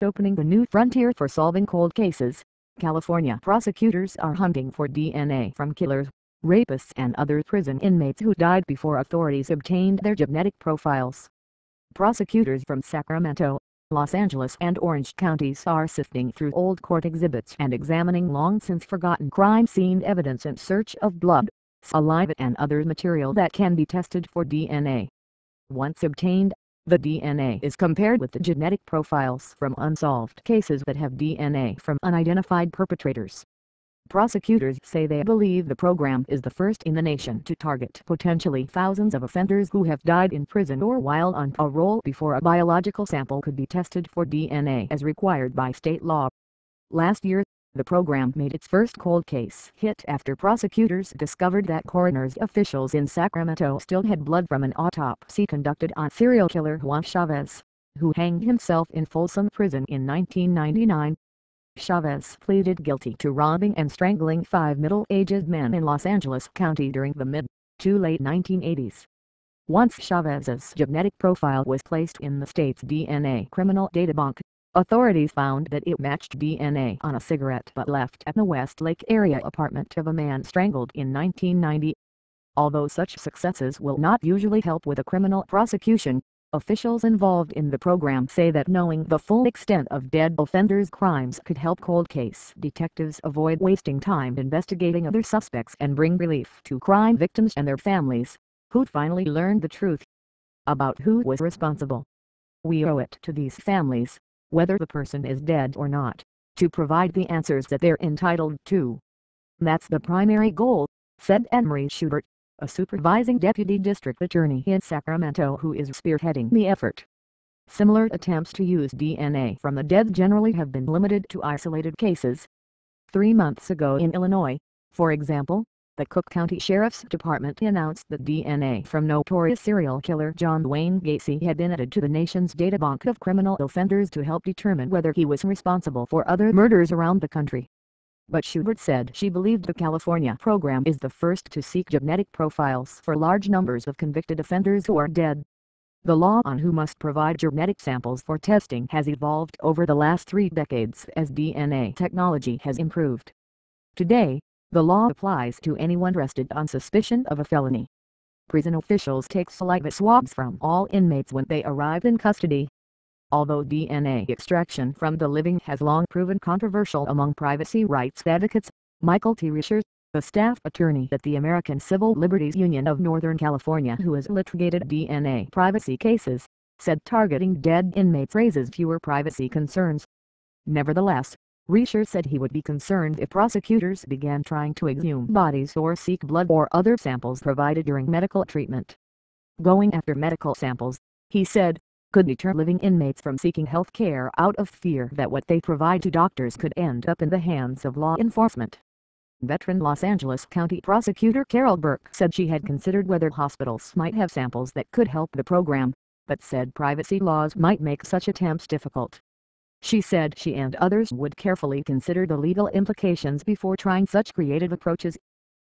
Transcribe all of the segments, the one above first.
Opening a new frontier for solving cold cases, California prosecutors are hunting for DNA from killers, rapists and other prison inmates who died before authorities obtained their genetic profiles. Prosecutors from Sacramento, Los Angeles and Orange counties are sifting through old court exhibits and examining long-since forgotten crime scene evidence in search of blood, saliva and other material that can be tested for DNA. Once obtained, the DNA is compared with the genetic profiles from unsolved cases that have DNA from unidentified perpetrators. Prosecutors say they believe the program is the first in the nation to target potentially thousands of offenders who have died in prison or while on parole before a biological sample could be tested for DNA as required by state law. Last year, the program made its first cold case hit after prosecutors discovered that coroner's officials in Sacramento still had blood from an autopsy conducted on serial killer Juan Chavez, who hanged himself in Folsom Prison in 1999. Chavez pleaded guilty to robbing and strangling 5 middle-aged men in Los Angeles County during the mid to late 1980s. Once Chavez's genetic profile was placed in the state's DNA criminal databank, authorities found that it matched DNA on a cigarette butt left at the Westlake area apartment of a man strangled in 1990. Although such successes will not usually help with a criminal prosecution, officials involved in the program say that knowing the full extent of dead offenders' crimes could help cold case detectives avoid wasting time investigating other suspects and bring relief to crime victims and their families, who'd finally learn the truth about who was responsible. We owe it to these families, whether the person is dead or not, to provide the answers that they're entitled to. That's the primary goal, said Emery Schubert, a supervising deputy district attorney in Sacramento who is spearheading the effort. Similar attempts to use DNA from the dead generally have been limited to isolated cases. 3 months ago in Illinois, for example, the Cook County Sheriff's Department announced that DNA from notorious serial killer John Wayne Gacy had been added to the nation's databank of criminal offenders to help determine whether he was responsible for other murders around the country. But Schubert said she believed the California program is the first to seek genetic profiles for large numbers of convicted offenders who are dead. The law on who must provide genetic samples for testing has evolved over the last 3 decades as DNA technology has improved. Today, the law applies to anyone arrested on suspicion of a felony. Prison officials take saliva swabs from all inmates when they arrive in custody. Although DNA extraction from the living has long proven controversial among privacy rights advocates, Michael T. Risher, a staff attorney at the American Civil Liberties Union of Northern California who has litigated DNA privacy cases, said targeting dead inmates raises fewer privacy concerns. Nevertheless, Risher said he would be concerned if prosecutors began trying to exhume bodies or seek blood or other samples provided during medical treatment. Going after medical samples, he said, could deter living inmates from seeking health care out of fear that what they provide to doctors could end up in the hands of law enforcement. Veteran Los Angeles County Prosecutor Carol Burke said she had considered whether hospitals might have samples that could help the program, but said privacy laws might make such attempts difficult. She said she and others would carefully consider the legal implications before trying such creative approaches.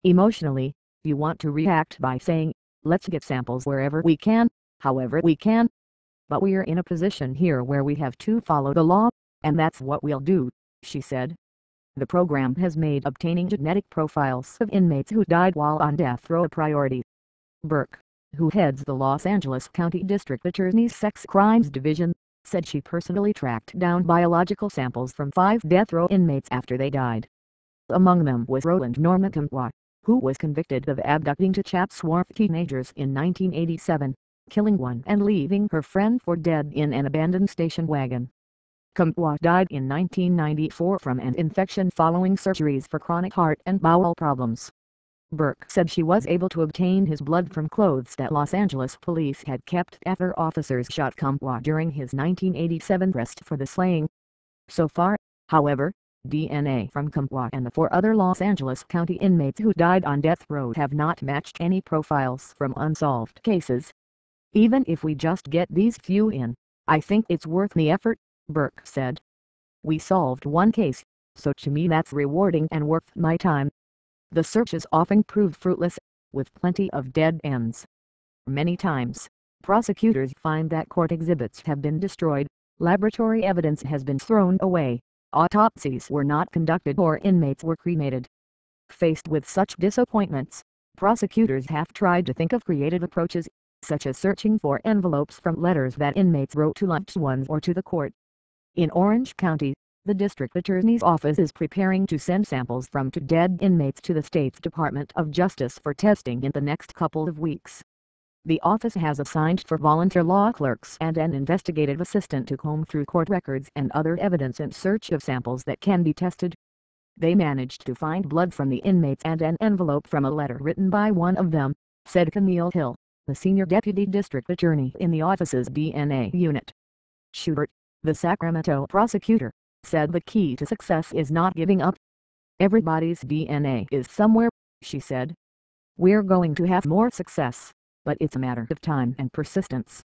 Emotionally, you want to react by saying, let's get samples wherever we can, however we can. But we're in a position here where we have to follow the law, and that's what we'll do, she said. The program has made obtaining genetic profiles of inmates who died while on death row a priority. Burke, who heads the Los Angeles County District Attorney's Sex Crimes Division, said she personally tracked down biological samples from 5 death row inmates after they died. Among them was Roland Norman Kumwa, who was convicted of abducting 2 Chatsworth teenagers in 1987, killing one and leaving her friend for dead in an abandoned station wagon. Kumwa died in 1994 from an infection following surgeries for chronic heart and bowel problems. Burke said she was able to obtain his blood from clothes that Los Angeles police had kept after officers shot Kumwa during his 1987 arrest for the slaying. So far, however, DNA from Kumwa and the 4 other Los Angeles County inmates who died on death row have not matched any profiles from unsolved cases. Even if we just get these few in, I think it's worth the effort, Burke said. We solved 1 case, so to me that's rewarding and worth my time. The searches often prove fruitless, with plenty of dead ends. Many times, prosecutors find that court exhibits have been destroyed, Laboratory evidence has been thrown away, autopsies were not conducted or inmates were cremated. Faced with such disappointments, prosecutors have tried to think of creative approaches, such as searching for envelopes from letters that inmates wrote to loved ones or to the court. In Orange County, the district attorney's office is preparing to send samples from 2 dead inmates to the state's Department of Justice for testing in the next couple of weeks. The office has assigned 4 volunteer law clerks and an investigative assistant to comb through court records and other evidence in search of samples that can be tested. They managed to find blood from the inmates and an envelope from a letter written by one of them, said Camille Hill, the senior deputy district attorney in the office's DNA unit. Schubert, the Sacramento prosecutor, said the key to success is not giving up. Everybody's DNA is somewhere, she said. We're going to have more success, but it's a matter of time and persistence.